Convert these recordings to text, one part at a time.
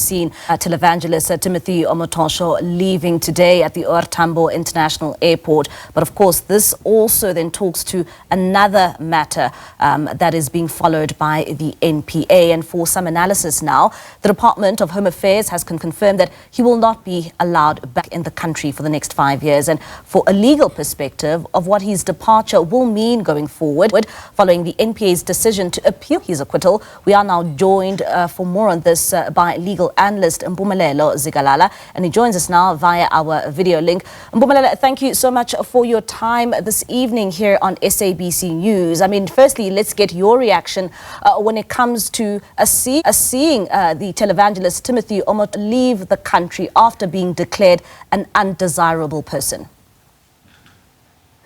seen Televangelist Timothy Omotoso leaving today at the O.R Tambo International Airport. But of course, this also then talks to another matter that is being followed by the NPA. And for some analysis now, the Department of Home Affairs has confirmed that he will not be allowed back in the country for the next 5 years. And for a legal perspective of what his departure will mean going forward, following the NPA's decision to appeal his acquittal, we are now joined for more on this by legal analyst Mpumelelo Zikalala, and he joins us now via our video link. Mpumelelo, thank you so much for your time this evening here on SABC News. I mean, firstly, let's get your reaction when it comes to seeing the televangelist Timothy Omotoso leave the country after being declared an undesirable person.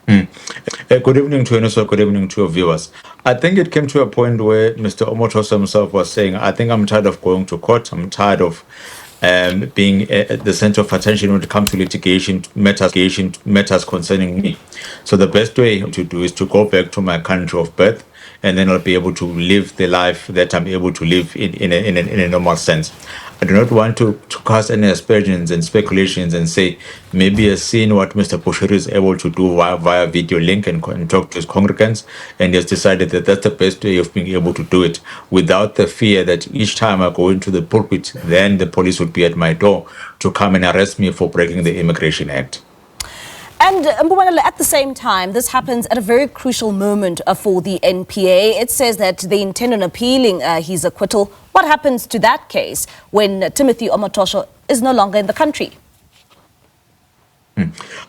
Good evening to you, and also good evening to your viewers. I think it came to a point where Mr. Omotoso himself was saying, I think I'm tired of going to court. I'm tired of being at the center of attention when it comes to litigation matters concerning me. So the best way to do is to go back to my country of birth, and then I'll be able to live the life that I'm able to live in a normal sense. I do not want to cast any aspersions and speculations and say maybe he has seen what Mr. Bushiri is able to do via video link and talk to his congregants, and he has decided that that's the best way of being able to do it without the fear that each time I go into the pulpit, then the police would be at my door to come and arrest me for breaking the Immigration Act. And at the same time, this happens at a very crucial moment for the NPA. It says that they intend on appealing his acquittal. What happens to that case when Timothy Omotoso is no longer in the country?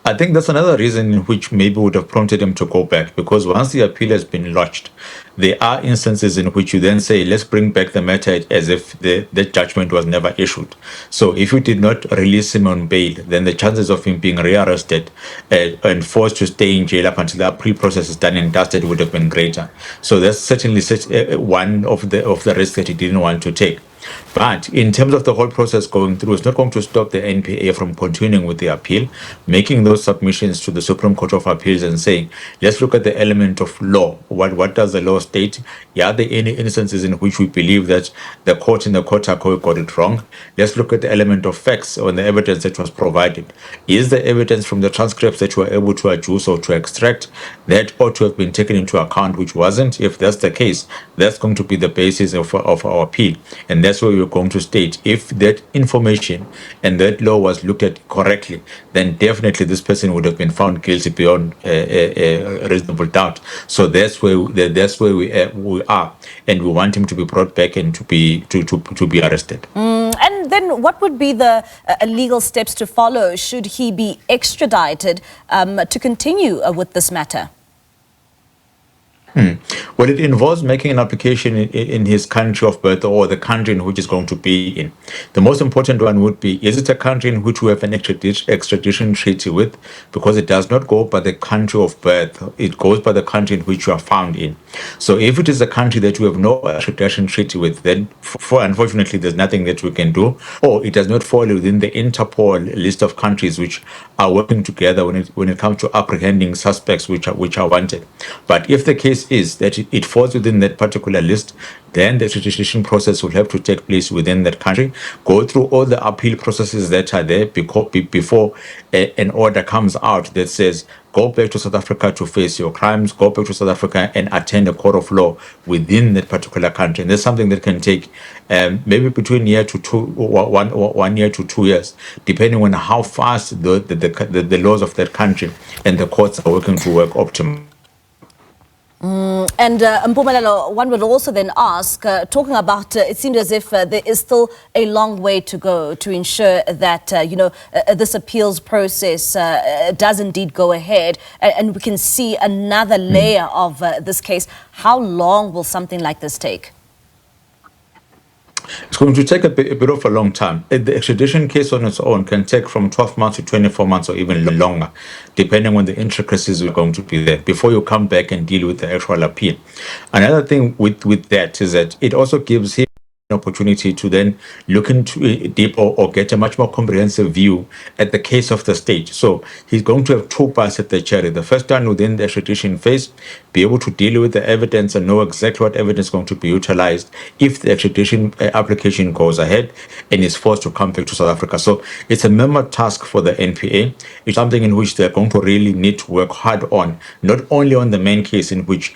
I think that's another reason in which maybe would have prompted him to go back, because once the appeal has been lodged, there are instances in which you then say, let's bring back the matter as if the judgment was never issued. So if you did not release him on bail, then the chances of him being rearrested and forced to stay in jail up until the appeal process is done and dusted would have been greater. So that's certainly one of the risks that he didn't want to take. But in terms of the whole process going through, it's not going to stop the NPA from continuing with the appeal, making those submissions to the Supreme Court of Appeals and saying, let's look at the element of law. What does the law state? Are there any instances in which we believe that the court in the court got it wrong? Let's look at the element of facts on the evidence that was provided. Is the evidence from the transcripts that you were able to adduce or to extract that ought to have been taken into account, which wasn't? If that's the case, that's going to be the basis of our appeal. And that's where we're going to state if that information and that law was looked at correctly, then definitely this person would have been found guilty beyond a reasonable doubt. So that's where we are, and we want him to be brought back and to be arrested. And then what would be the legal steps to follow should he be extradited to continue with this matter? Well, it involves making an application in his country of birth or the country in which he's going to be in. The most important one would be, is it a country in which we have an extradition treaty with? Because it does not go by the country of birth. It goes by the country in which you are found in. So if it is a country that we have no extradition treaty with, then unfortunately there's nothing that we can do, or it does not fall within the Interpol list of countries which are working together when it comes to apprehending suspects which are wanted. But if the case is that it falls within that particular list, then the extradition process will have to take place within that country, go through all the appeal processes that are there before an order comes out that says, go back to South Africa to face your crimes, go back to South Africa and attend a court of law within that particular country. And that's something that can take maybe between 1 year to 2 years, depending on how fast the laws of that country and the courts are working to work optimally. And Mpumelelo, one would also then ask, talking about, it seems as if there is still a long way to go to ensure that, this appeals process does indeed go ahead, and we can see another layer of this case. How long will something like this take? It's going to take a bit of a long time. The extradition case on its own can take from 12 months to 24 months or even longer, depending on the intricacies are going to be there before you come back and deal with the actual appeal. Another thing with that is that it also gives him opportunity to then look into it deep or get a much more comprehensive view at the case of the state. So he's going to have two parts at the cherry. The first one within the extradition phase, be able to deal with the evidence and know exactly what evidence is going to be utilized if the extradition application goes ahead and is forced to come back to South Africa. So it's a mammoth task for the NPA. It's something in which they're going to really need to work hard on, not only on the main case in which,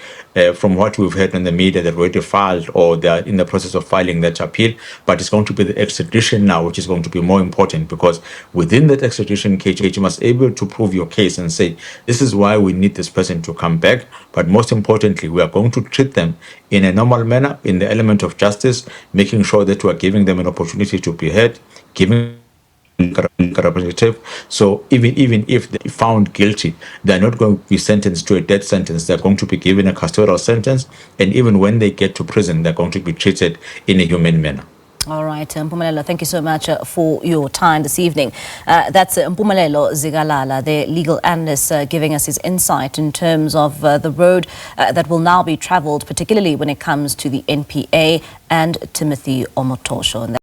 from what we've heard in the media, they've already filed or they're in the process of filing that appeal, but it's going to be the extradition now, which is going to be more important, because within that extradition case, you must be able to prove your case and say, this is why we need this person to come back. But most importantly, we are going to treat them in a normal manner, in the element of justice, making sure that we are giving them an opportunity to be heard, giving representative. So even if they found guilty, they're not going to be sentenced to a death sentence. They're going to be given a custodial sentence, and even when they get to prison, they're going to be treated in a humane manner. All right, Mpumelelo, thank you so much for your time this evening. That's Mpumelelo Zikalala, the legal analyst, giving us his insight in terms of the road that will now be travelled, particularly when it comes to the NPA and Timothy Omotoso.